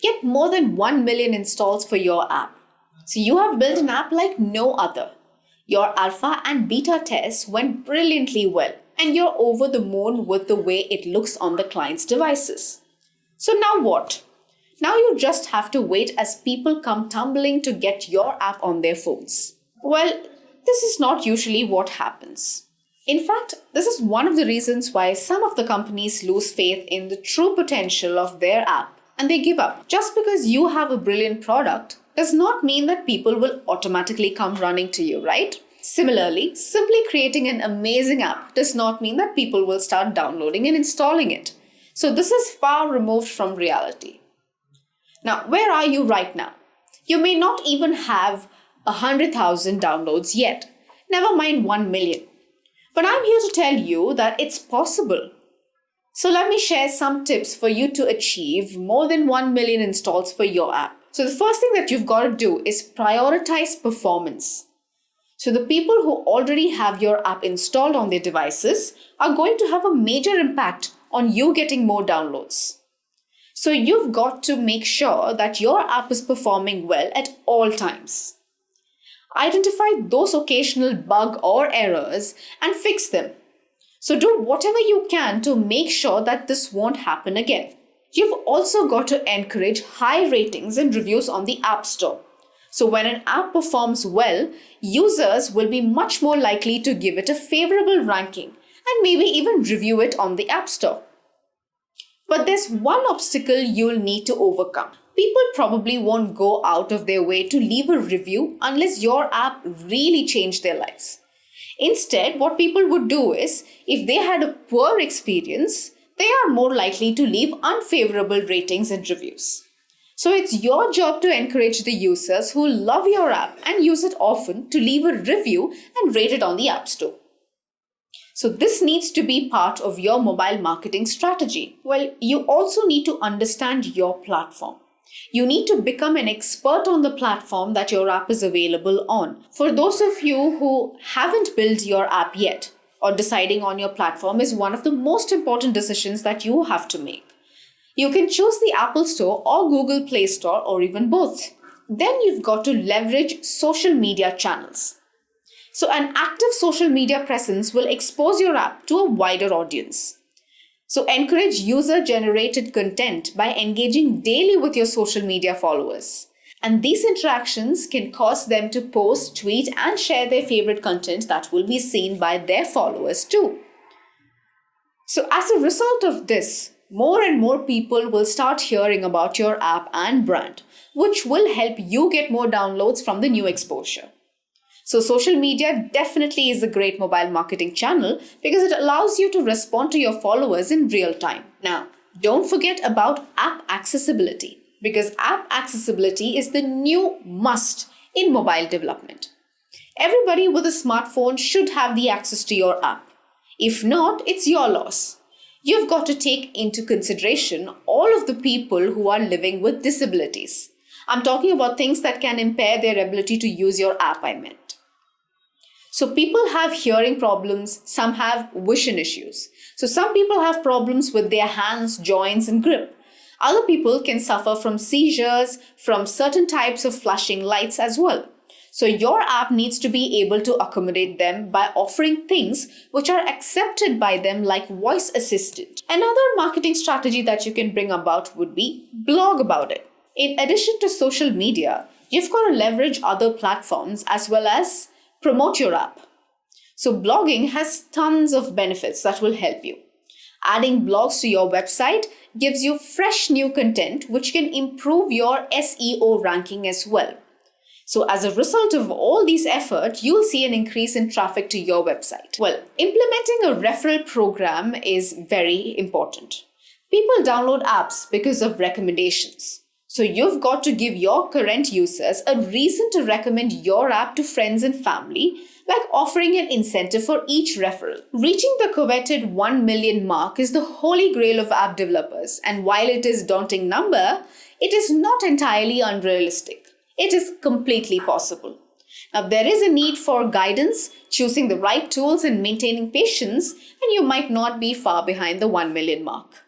get more than 1 million installs for your app. So you have built an app like no other. Your alpha and beta tests went brilliantly well, and you're over the moon with the way it looks on the client's devices. So now what? Now you just have to wait as people come tumbling to get your app on their phones. Well, this is not usually what happens. In fact, this is one of the reasons why some of the companies lose faith in the true potential of their app and they give up. Just because you have a brilliant product does not mean that people will automatically come running to you, right? Similarly, simply creating an amazing app does not mean that people will start downloading and installing it. So this is far removed from reality. Now, where are you right now? You may not even have 100,000 downloads yet, never mind 1 million. But I'm here to tell you that it's possible. So let me share some tips for you to achieve more than 1 million installs for your app. So the first thing that you've got to do is prioritize performance. So the people who already have your app installed on their devices are going to have a major impact on you getting more downloads. So you've got to make sure that your app is performing well at all times. Identify those occasional bug or errors and fix them. So do whatever you can to make sure that this won't happen again. You've also got to encourage high ratings and reviews on the App Store. So when an app performs well, users will be much more likely to give it a favorable ranking and maybe even review it on the App Store. But there's one obstacle you'll need to overcome. People probably won't go out of their way to leave a review unless your app really changed their lives. Instead, what people would do is, if they had a poor experience, they are more likely to leave unfavorable ratings and reviews. So it's your job to encourage the users who love your app and use it often to leave a review and rate it on the App Store. So this needs to be part of your mobile marketing strategy. Well, you also need to understand your platform. You need to become an expert on the platform that your app is available on. For those of you who haven't built your app yet, or deciding on your platform is one of the most important decisions that you have to make. You can choose the Apple Store or Google Play Store or even both. Then you've got to leverage social media channels. So an active social media presence will expose your app to a wider audience. So encourage user-generated content by engaging daily with your social media followers. And these interactions can cause them to post, tweet, and share their favorite content that will be seen by their followers too. So as a result of this, more and more people will start hearing about your app and brand, which will help you get more downloads from the new exposure. So social media definitely is a great mobile marketing channel because it allows you to respond to your followers in real time. Now, don't forget about app accessibility because app accessibility is the new must in mobile development. Everybody with a smartphone should have the access to your app. If not, it's your loss. You've got to take into consideration all of the people who are living with disabilities. I'm talking about things that can impair their ability to use your app, I meant. So people have hearing problems, some have vision issues. So some people have problems with their hands, joints, and grip. Other people can suffer from seizures, from certain types of flashing lights as well. So your app needs to be able to accommodate them by offering things which are accepted by them like voice assistant. Another marketing strategy that you can bring about would be blog about it. In addition to social media, you've got to leverage other platforms as well as promote your app. So blogging has tons of benefits that will help you. Adding blogs to your website gives you fresh new content which can improve your SEO ranking as well. So as a result of all these efforts, you'll see an increase in traffic to your website. Well, implementing a referral program is very important. People download apps because of recommendations. So you've got to give your current users a reason to recommend your app to friends and family, like offering an incentive for each referral. Reaching the coveted 1 million mark is the holy grail of app developers, and while it is a daunting number, it is not entirely unrealistic. It is completely possible. Now, there is a need for guidance, choosing the right tools and maintaining patience, and you might not be far behind the 1 million mark.